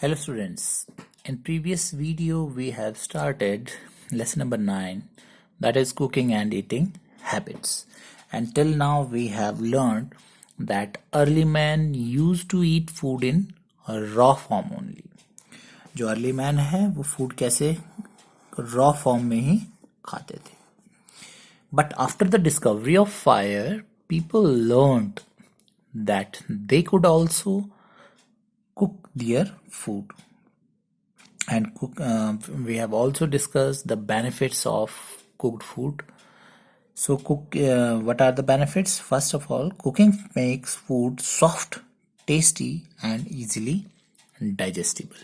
Hello students, in previous video we have started lesson number 9, that is cooking and eating habits, and till now we have learned that early man used to eat food in a raw form only. जो early man है वो food कैसे raw form में ही खाते थे. But after the discovery of fire, people learned that they could also cook their food. And we have also discussed the benefits of cooked food. So what are the benefits? First of all, cooking makes food soft, tasty and easily digestible.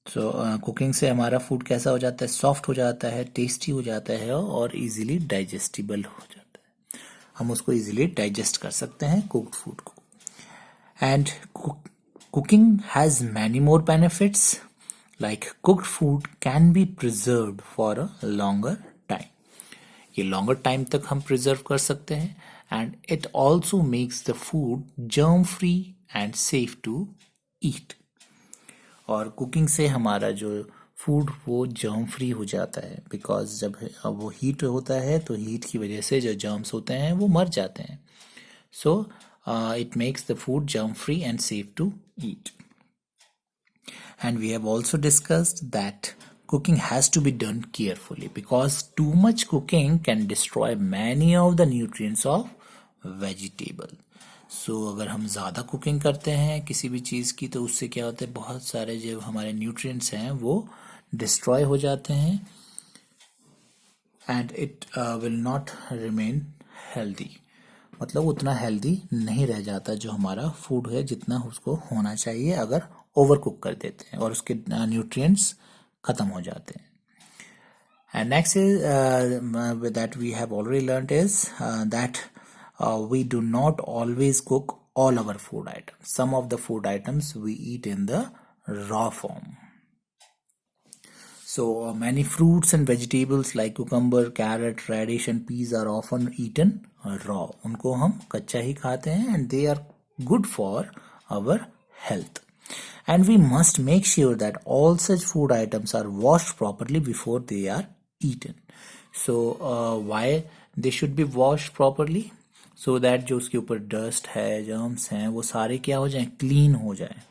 So cooking से हमारा food कैसा हो जाता है, soft हो जाता है, tasty हो जाता है और इजीली डाइजेस्टिबल हो जाता है. हम उसको इजीली डाइजेस्ट कर सकते हैं कुक्ड फूड को. And cooking has many more benefits, like cooked food can be preserved for a longer time. ये longer time तक हम preserve कर सकते हैं. And it also makes the food germ free and safe to eat. और cooking से हमारा जो फूड वो जर्म फ्री हो जाता है, बिकॉज जब वो हीट होता है तो हीट की वजह से जो जर्म्स होते हैं वो मर जाते हैं. सो it makes the food germ free and safe to eat. And we have also discussed that cooking has to be done carefully because too much cooking can destroy many of the nutrients of vegetable. So अगर हम ज़्यादा cooking करते हैं किसी भी चीज़ की तो उससे क्या होता है, बहुत सारे जो हमारे न्यूट्रिएंट्स हैं वो डिस्ट्रॉय हो जाते हैं and it will not remain healthy. मतलब उतना हेल्दी नहीं रह जाता जो हमारा फूड है जितना उसको होना चाहिए अगर ओवर कुक कर देते हैं और उसके न्यूट्रिएंट्स खत्म हो जाते हैं. And next is that we have already learned is that we do not always cook all our food items. Some of the food items we eat in the raw form. So many fruits and vegetables like cucumber, carrot, radish and peas are often eaten raw. उनको हम कच्चा ही खाते हैं and they are good for our health. And we must make sure that all such food items are washed properly before they are eaten. So why they should be washed properly? So that जो उसके ऊपर dust है, germs हैं, वो सारे क्या हो जाएं, क्लीन हो जाएं.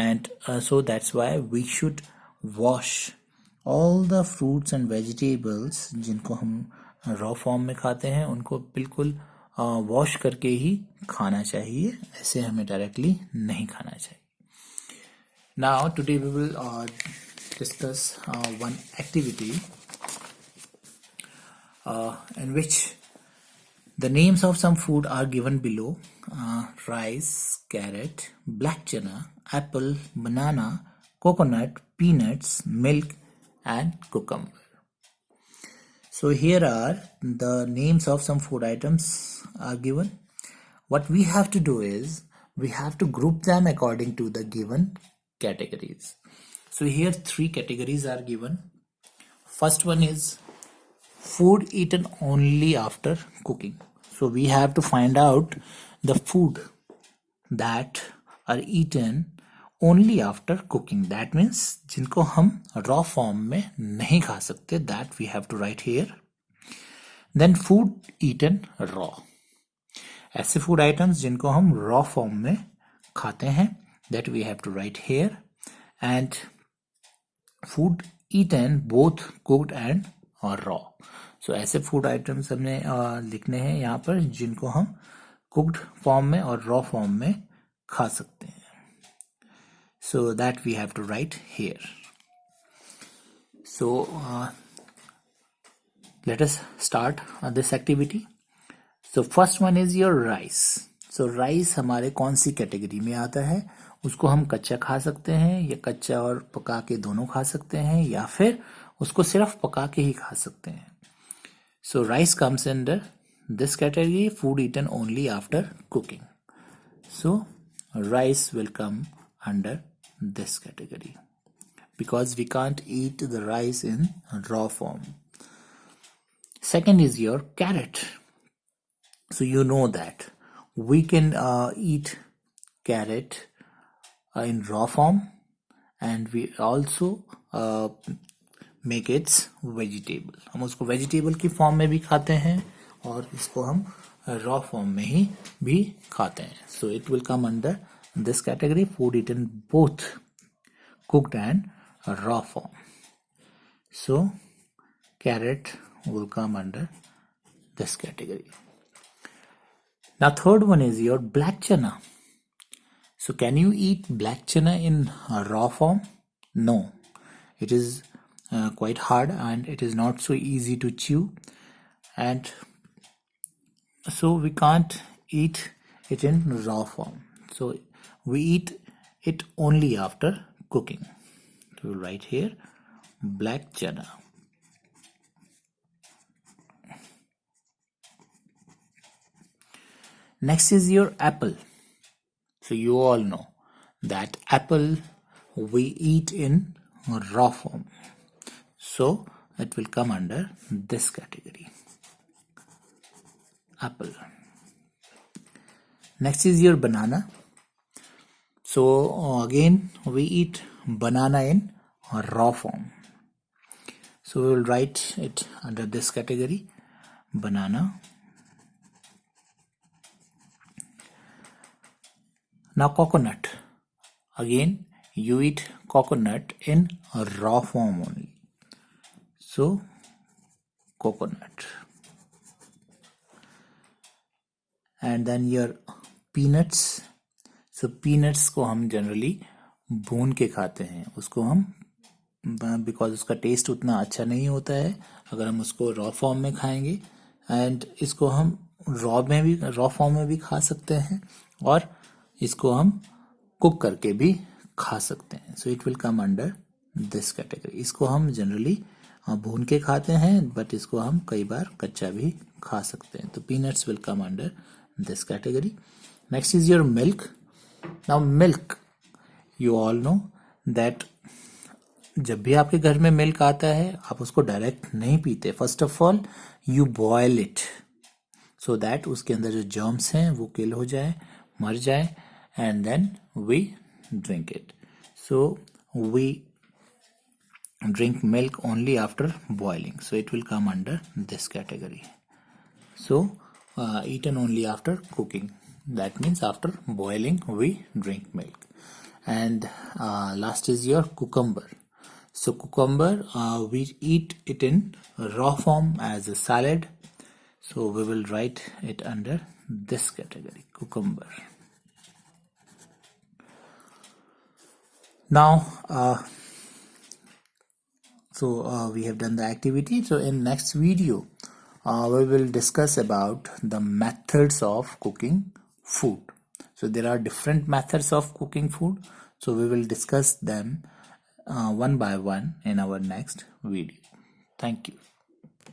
And so that's why we should wash all the fruits and vegetables जिनको हम रॉ फॉर्म में खाते हैं उनको बिल्कुल वॉश करके ही खाना चाहिए, ऐसे हमें डायरेक्टली नहीं खाना चाहिए. Now today we will discuss one activity in which the names of some food are given below: rice, carrot, black chana, apple, banana, coconut, peanuts, milk and cucumber. So here are the names of some food items are given. What we have to do is we have to group them according to the given categories. So here 3 categories are given. First one is food eaten only after cooking. So we have to find out the food that are eaten only after cooking. That means जिनको हम raw form में नहीं खा सकते, that we have to write here. Then food eaten raw. ऐसे food items जिनको हम raw form में खाते हैं, that we have to write here. And food eaten both cooked and raw. So ऐसे food items हमने लिखने हैं यहाँ पर जिनको हम cooked form में और raw form में खा सकते हैं. So that we have to write here. So let us start this activity. So first one is your rice. So rice हमारे कौन सी कैटेगरी में आता है? उसको हम कच्चा खा सकते हैं या कच्चा और पका के दोनों खा सकते हैं या फिर उसको सिर्फ पका के ही खा सकते हैं. So rice comes under this category, food eaten only after cooking. So rice will come under this category because we can't eat the rice in raw form. Second is your carrot. So you know that we can eat carrot in raw form, and we also make its vegetable. हम उसको vegetable की form में भी खाते हैं और इसको हम रॉ फॉर्म में ही भी खाते हैं. So it will come under this category, food eaten both cooked and raw form. So carrot will come under this category. Now third one is your black chana. So can you eat black chana in raw form? No, it is quite hard and it is not so easy to chew, and so we can't eat it in raw form. So we eat it only after cooking. So we'll write here black chana. Next is your apple. So you all know that apple we eat in raw form. So it will come under this category, apple. Next is your banana. So again we eat banana in raw form. So we will write it under this category, banana. Now coconut. Again you eat coconut in raw form only. So coconut. And then your peanuts. So peanuts को हम generally भून के खाते हैं. उसको हम because उसका test उतना अच्छा नहीं होता है अगर हम उसको रॉ फॉर्म में खाएंगे, एंड इसको हम रॉ फॉर्म में भी खा सकते हैं और इसको हम कुक करके भी खा सकते हैं. So it will come under this category. इसको हम जनरली भून के खाते हैं, बट इसको हम कई बार कच्चा भी खा सकते हैं. तो peanuts will come under this category. Next is your milk. Now milk, you all know that जब भी आपके घर में मिल्क आता है आप उसको डायरेक्ट नहीं पीते. First of all you boil it so that उसके अंदर जो जर्म्स हैं वो किल हो जाए, मर जाए, and then we drink it. So we drink milk only after boiling, so it will come under this category. So eaten only after cooking, that means after boiling we drink milk. And last is your cucumber. So cucumber we eat it in raw form as a salad, so we will write it under this category, cucumber. Now we have done the activity. So in next video we will discuss about the methods of cooking food. So there are different methods of cooking food, so we will discuss them one by one in our next video. Thank you.